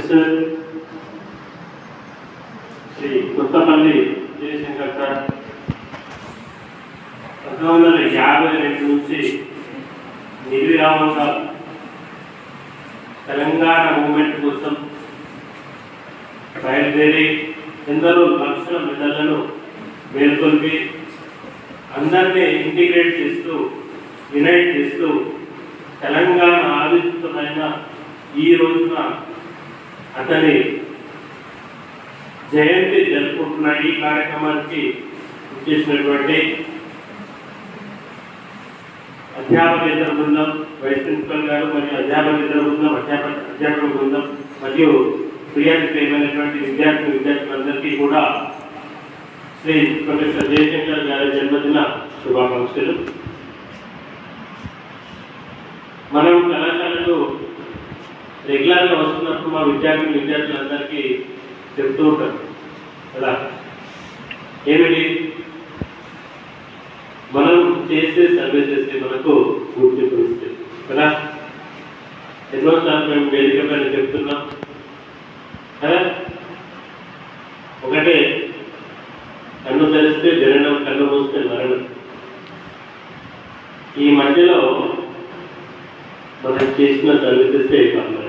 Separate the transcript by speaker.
Speaker 1: Professor Shri Kothapalli Jayashankar sir 1952 నుంచి నిర్విరామంగా Telangana movement కోసం బయలుదేరి ఎందరో లక్షల మెదళ్లను మేల్కొల్పి అందరినీ ఇంటిగ్రేట్ చేస్తూ యునైట్ చేస్తూ తెలంగాణ ఆవిష్కృతమైన ఈ రోజున అతని జయంతి జరుపుకుంటున్న ఈ కార్యక్రమానికి చేసినటువంటి అధ్యాపకేతర బృందం, వైస్ ప్రిన్సిపల్ గారు మరియు అధ్యాపకేతర బృందం, అధ్యాపక బృందం మరియు ప్రియమైనటువంటి విద్యార్థులందరికీ కూడా శ్రీ ప్రొఫెసర్ జయశంకర్ గారి జన్మదిన శుభాకాంక్షలు. మనం కళాశాలకు రెగ్యులర్గా వస్తున్నప్పుడు మా విద్యార్థులందరికీ చెప్తూ ఉంటారు కదా, ఏమిటి మనం చేసే సర్వీసెస్ మనకు గుర్తింపు ఇస్తుంది కదా. ఎన్నోసార్లు మేము వేదిక పైన చెప్తున్నాం కదా, ఒకటే కన్ను తెరిస్తే జననం, కన్ను మూస్తే మరణం. ఈ మధ్యలో మనం చేసిన సర్వీసెస్ కాదు.